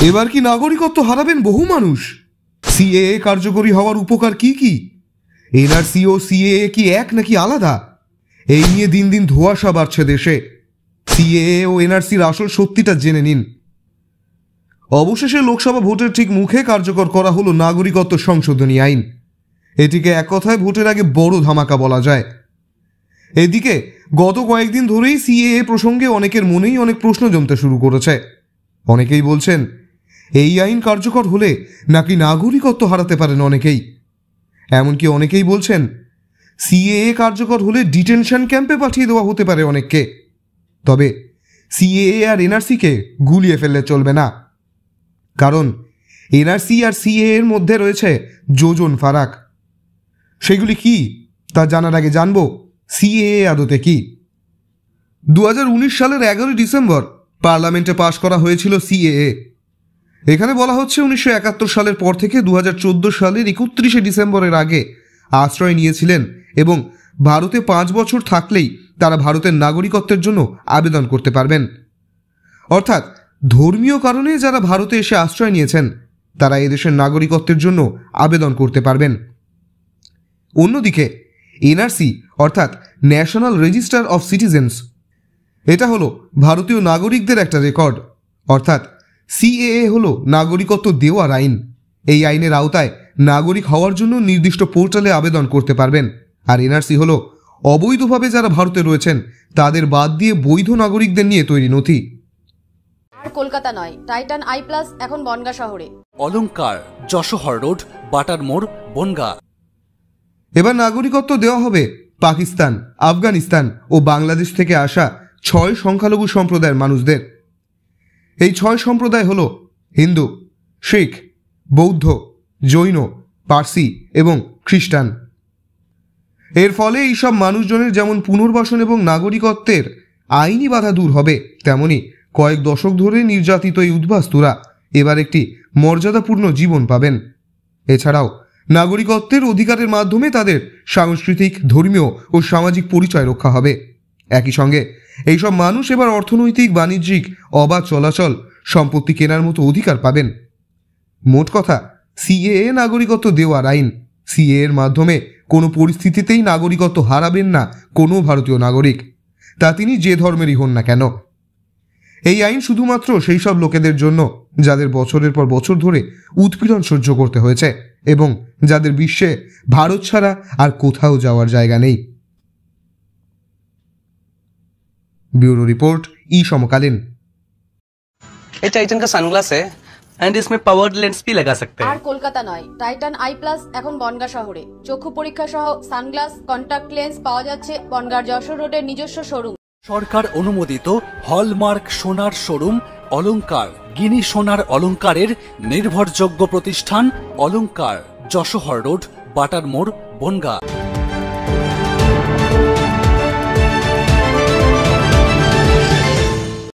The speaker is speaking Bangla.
এবার কি নাগরিকত্ব হারাবেন বহু মানুষ? সিএএ কার্যকরী হওয়ার উপকার কি কি? এনআরসি ও সিএএ কি এক নাকি আলাদা? এই নিয়ে দিন দিন ধোঁয়াশা বাড়ছে দেশে। সিএএ ও এনআরসির আসল সত্যিটা জেনে নিন। অবশেষে লোকসভা ভোটের ঠিক মুখে কার্যকর করা হলো নাগরিকত্ব সংশোধনী আইন। এটিকে এক কথায় ভোটের আগে বড় ধামাকা বলা যায়। এদিকে গত কয়েকদিন ধরেই সিএএ প্রসঙ্গে অনেকের মনেই অনেক প্রশ্ন জমতে শুরু করেছে। অনেকেই বলছেন এই আইন কার্যকর হলে নাকি নাগরিকত্ব হারাতে পারেন অনেকেই। এমনকি অনেকেই বলছেন সিএএ কার্যকর হলে ডিটেনশন ক্যাম্পে পাঠিয়ে দেওয়া হতে পারে অনেককে। তবে সিএএ আর এনআরসিকে গুলিয়ে ফেললে চলবে না, কারণ এনআরসি আর সিএএ এর মধ্যে রয়েছে যোজন ফারাক। সেগুলি কি তা জানার আগে জানব সিএএ আদতে কি। 2019 সালের 11 ডিসেম্বর পার্লামেন্টে পাশ করা হয়েছিল সিএএ। এখানে বলা হচ্ছে 1971 সালের পর থেকে 2014 সালের 31 ডিসেম্বরের আগে আশ্রয় নিয়েছিলেন এবং ভারতে 5 বছর থাকলেই তারা ভারতের নাগরিকত্বের জন্য আবেদন করতে পারবেন। অর্থাৎ ধর্মীয় কারণে যারা ভারতে এসে আশ্রয় নিয়েছেন তারা এদেশের নাগরিকত্বের জন্য আবেদন করতে পারবেন। অন্যদিকে এনআরসি অর্থাৎ ন্যাশনাল রেজিস্টার অফ সিটিজেন্স, এটা হলো ভারতীয় নাগরিকদের একটা রেকর্ড। অর্থাৎ সিএএ হলো নাগরিকত্ব দেওয়ার আইন। এই আইনের আওতায় নাগরিক হওয়ার জন্য নির্দিষ্ট পোর্টালে আবেদন করতে পারবেন। আর এনআরসি হলো অবৈধভাবে যারা ভারতে রয়েছেন তাদের বাদ দিয়ে বৈধ নাগরিকদের নিয়ে তৈরি নথি। আর কলকাতা নয়, টাইটান আই প্লাস এখন বনগাঁ শহরে। অলংকার, যশোহর রোড, বাটার মোড়, বনগাঁ। এবার নাগরিকত্ব দেওয়া হবে পাকিস্তান, আফগানিস্তান ও বাংলাদেশ থেকে আসা 6 সংখ্যালঘু সম্প্রদায়ের মানুষদের। এই 6 সম্প্রদায় হল হিন্দু, শিখ, বৌদ্ধ, জৈন, পার্সি এবং খ্রিস্টান। এর ফলে এইসব মানুষজনের যেমন পুনর্বাসন এবং নাগরিকত্বের আইনি বাধা দূর হবে, তেমনি কয়েক দশক ধরে নির্যাতিত এই উদ্বাস্তুরা এবার একটি মর্যাদাপূর্ণ জীবন পাবেন। এছাড়াও নাগরিকত্বের অধিকারের মাধ্যমে তাদের সাংস্কৃতিক, ধর্মীয় ও সামাজিক পরিচয় রক্ষা হবে। একই সঙ্গে এইসব মানুষ এবার অর্থনৈতিক, বাণিজ্যিক, অবাধ চলাচল, সম্পত্তি কেনার মতো অধিকার পাবেন। মোট কথা, সিএএ নাগরিকত্ব দেওয়ার আইন। সিএএ এর মাধ্যমে কোনো পরিস্থিতিতেই নাগরিকত্ব হারাবেন না কোনো ভারতীয় নাগরিক, তা তিনি যে ধর্মেরই হন না কেন। এই আইন শুধুমাত্র সেই সব লোকেদের জন্য যাদের বছরের পর বছর ধরে উৎপীড়ন সহ্য করতে হয়েছে এবং যাদের বিশ্বে ভারত ছাড়া আর কোথাও যাওয়ার জায়গা নেই। ब्यूरो रिपोर्ट, ई समकालीन। ये टाइटन का सनग्लास है एंड इसमें पावर्ड लेंस भी लगा सकते हैं। আর কলকাতা নয়, টাইটান আই প্লাস এখন বনগাঁ শহরে। চক্ষু পরীক্ষা সহ সানগ্লাস, কন্টাক্ট লেন্স পাওয়া যাচ্ছে বনগাঁর যশোর রোডের নিজস্ব শোরুম। সরকার অনুমোদিত হলমার্ক সোনার শোরুম অলংকার, গিনি সোনার অলংকারের নির্ভরযোগ্য প্রতিষ্ঠান অলংকার, যশোহর রোড, বাটার মোড়, বনগাঁ।